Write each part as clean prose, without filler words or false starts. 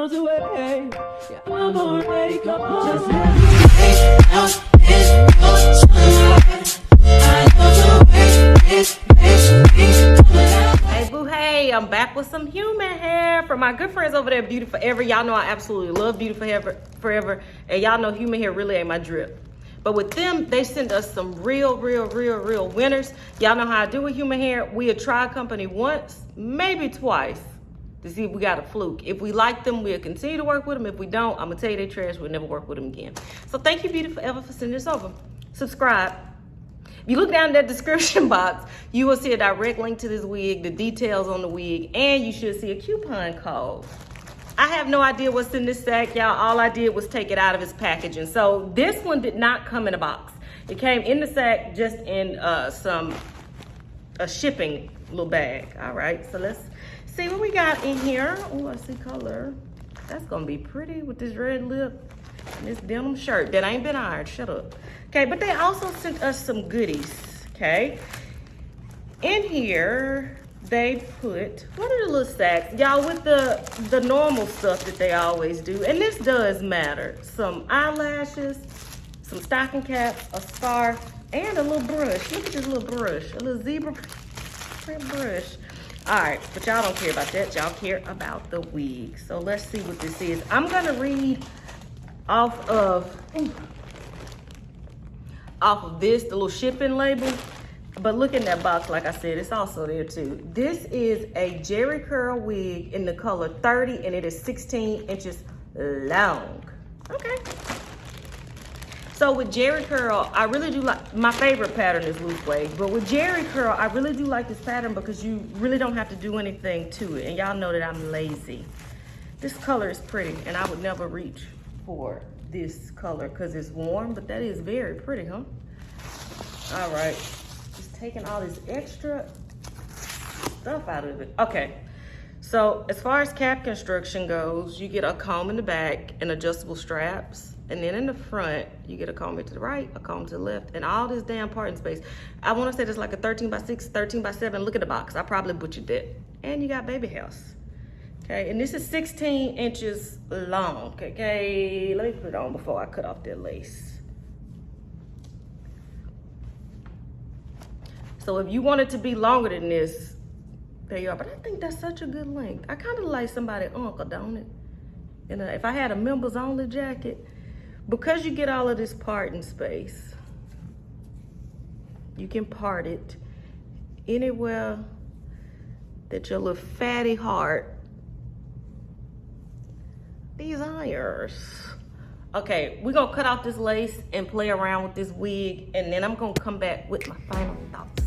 miles away. Yeah, I'm already gone. Just hey boo, hey, I'm back with some human hair from my good friends over there at Beauty Forever. Y'all know I absolutely love Beauty Forever, and y'all know human hair really ain't my drip. But with them, they send us some real winners. Y'all know how I do with human hair. We'll try a company once, maybe twice, to see if we got a fluke. If we like them, we'll continue to work with them. If we don't, I'm gonna tell you they trash, we'll never work with them again. So thank you, Beauty Forever, for sending this over. Subscribe. If you look down in that description box, you will see a direct link to this wig, the details on the wig, and you should see a coupon code. I have no idea what's in this sack, y'all. All I did was take it out of its packaging. So this one did not come in a box. It came in the sack just in a shipping little bag. All right, so let's see what we got in here. Oh, I see color. That's gonna be pretty with this red lip and this denim shirt that ain't been ironed. Shut up. Okay, but they also sent us some goodies, okay? In here, they put, what are the little sacks? Y'all, with the normal stuff that they always do, and this does matter. Some eyelashes, some stocking caps, a scarf, and a little brush. Look at this little brush, a little zebra print brush. All right, but y'all don't care about that. Y'all care about the wig. So let's see what this is. I'm gonna read off of this, the little shipping label. But look in that box, like I said, it's also there too. This is a Jerry curl wig in the color 30, and it is 16 inches long. Okay. So with Jerry curl, I really do like, my favorite pattern is loose wave, but with Jerry curl, I really do like this pattern because you really don't have to do anything to it. And y'all know that I'm lazy. This color is pretty, and I would never reach for this color because it's warm, but that is very pretty, huh? All right. Taking all this extra stuff out of it. Okay, so as far as cap construction goes, you get a comb in the back and adjustable straps, and then in the front you get a comb to the right, a comb to the left, and all this damn parting space. I want to say it's like a 13 by 6, 13 by 7. Look at the box, I probably butchered that. And you got baby house. Okay, and this is 16 inches long. Okay, let me put it on before I cut off that lace. So if you want it to be longer than this, there you are. But I think that's such a good length. I kind of like somebody's uncle, don't it? And if I had a members only jacket, because you get all of this parting space, you can part it anywhere that your little fatty heart desires. Okay, we're gonna cut off this lace and play around with this wig, and then I'm gonna come back with my final thoughts.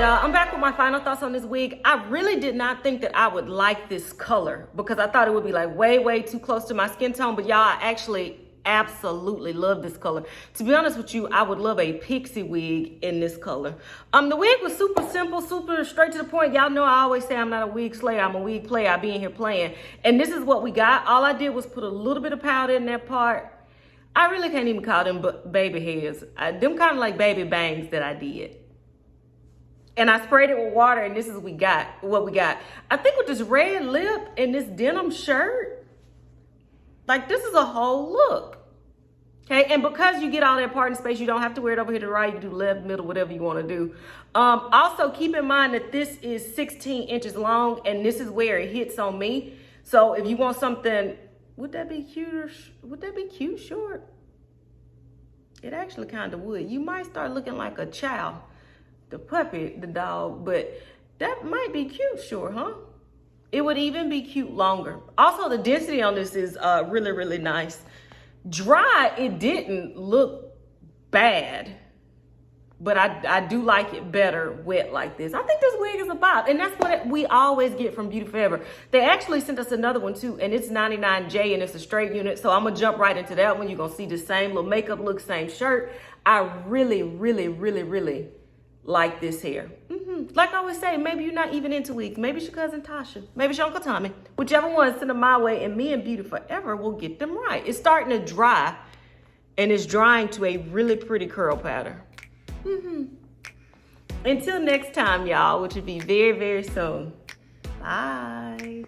y'all, I'm back with my final thoughts on this wig. I really did not think that I would like this color because I thought it would be like way too close to my skin tone, but y'all, I actually absolutely love this color. To be honest with you, I would love a pixie wig in this color. The wig was super simple, super straight to the point. Y'all know I always say I'm not a wig slayer, I'm a wig player. I be in here playing. And this is what we got. All I did was put a little bit of powder in that part. I really can't even call them baby hairs. Them kind of like baby bangs that I did. And I sprayed it with water, and this is what we got. I think with this red lip and this denim shirt, like this is a whole look. Okay, and because you get all that part in space, you don't have to wear it over here to the right. You can do left, middle, whatever you want to do. Also, keep in mind that this is 16 inches long, and this is where it hits on me. So if you want something, would that be cute or would that be cute short? It actually kind of would. You might start looking like a chow. The puppy, the dog, but that might be cute, sure, huh? It would even be cute longer. Also, the density on this is really nice. Dry, it didn't look bad, but I do like it better wet like this. I think this wig is a bop, and that's what we always get from Beauty Forever. They actually sent us another one too, and it's 99J, and it's a straight unit, so I'm gonna jump right into that one. You're gonna see the same little makeup look, same shirt. I really like this hair. Like I always say, maybe you're not even into wigs. Maybe it's your cousin Tasha. Maybe it's your Uncle Tommy. Whichever one, send them my way, and me and Beauty Forever will get them right. It's starting to dry, and it's drying to a really pretty curl pattern. Until next time, y'all, which will be very soon. Bye.